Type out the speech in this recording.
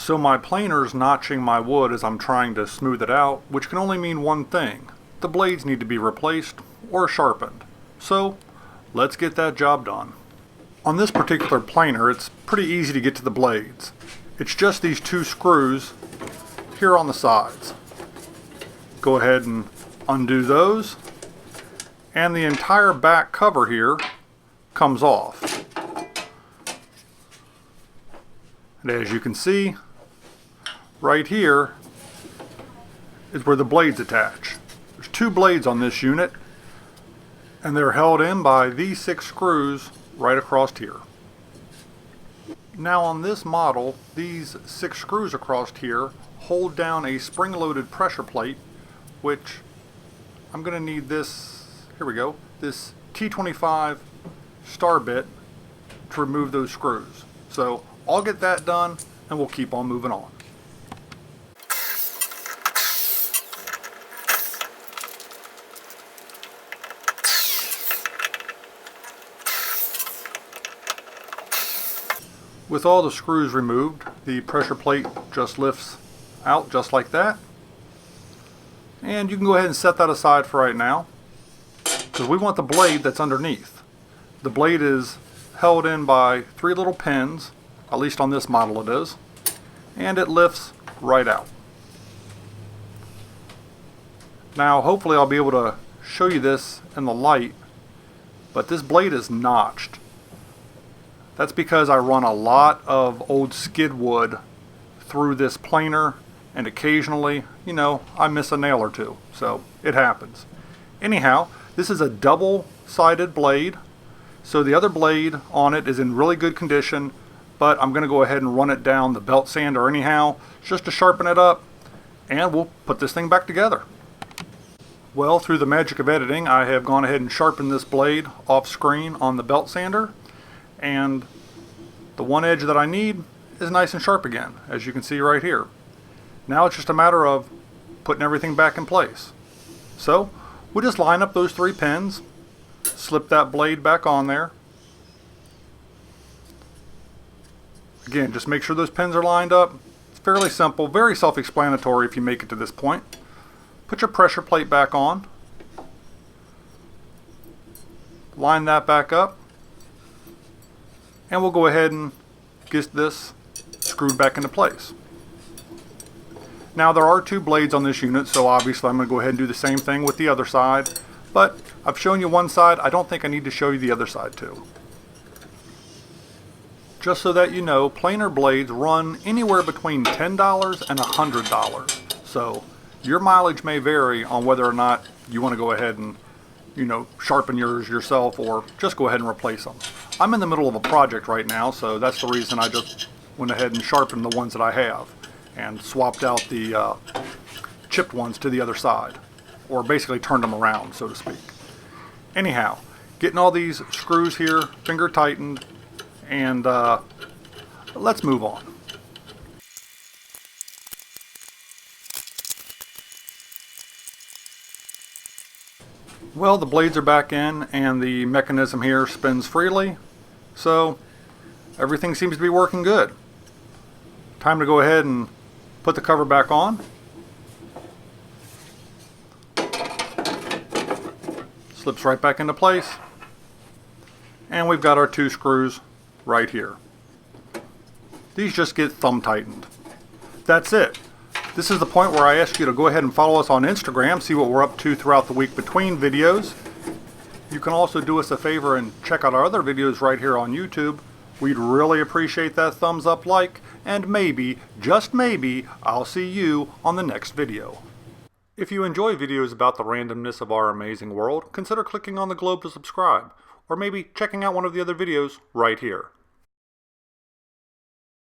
So my planer's notching my wood as I'm trying to smooth it out, which can only mean one thing. The blades need to be replaced or sharpened. So let's get that job done. On this particular planer, it's pretty easy to get to the blades. It's just these two screws here on the sides. Go ahead and undo those, and the entire back cover here comes off. And as you can see, right here is where the blades attach. There's two blades on this unit, and they're held in by these 6 screws right across here. Now on this model, these 6 screws across here hold down a spring-loaded pressure plate, which I'm going to need this, here we go, this T25 star bit to remove those screws. So I'll get that done and we'll keep on moving on. With all the screws removed, the pressure plate just lifts out just like that. And you can go ahead and set that aside for right now, because we want the blade that's underneath. The blade is held in by 3 little pins, at least on this model it is, and it lifts right out. Now hopefully I'll be able to show you this in the light, but this blade is notched. That's because I run a lot of old skid wood through this planer, and occasionally, you know, I miss a nail or two, so it happens. Anyhow, this is a double-sided blade, so the other blade on it is in really good condition, but I'm going to go ahead and run it down the belt sander anyhow, just to sharpen it up, and we'll put this thing back together. Well, through the magic of editing, I have gone ahead and sharpened this blade off screen on the belt sander, and the one edge that I need is nice and sharp again, as you can see right here. Now it's just a matter of putting everything back in place. So we'll just line up those 3 pins, slip that blade back on there. Again, just make sure those pins are lined up. It's fairly simple, very self-explanatory if you make it to this point. Put your pressure plate back on. Line that back up. And we'll go ahead and get this screwed back into place. Now there are 2 blades on this unit, so obviously I'm going to go ahead and do the same thing with the other side, but I've shown you one side, I don't think I need to show you the other side too. Just so that you know, planer blades run anywhere between $10 and $100, so your mileage may vary on whether or not you want to go ahead and, you know, sharpen yours yourself or just go ahead and replace them. I'm in the middle of a project right now, so that's the reason I just went ahead and sharpened the ones that I have and swapped out the chipped ones to the other side, or basically turned them around, so to speak. Anyhow, getting all these screws here finger tightened, and let's move on. Well, the blades are back in and the mechanism here spins freely, so everything seems to be working good. Time to go ahead and put the cover back on. Slips right back into place. And we've got our 2 screws right here. These just get thumb tightened. That's it. This is the point where I ask you to go ahead and follow us on Instagram, see what we're up to throughout the week between videos. You can also do us a favor and check out our other videos right here on YouTube. We'd really appreciate that thumbs up, like, and maybe, just maybe, I'll see you on the next video. If you enjoy videos about the randomness of our amazing world, consider clicking on the globe to subscribe, or maybe checking out one of the other videos right here.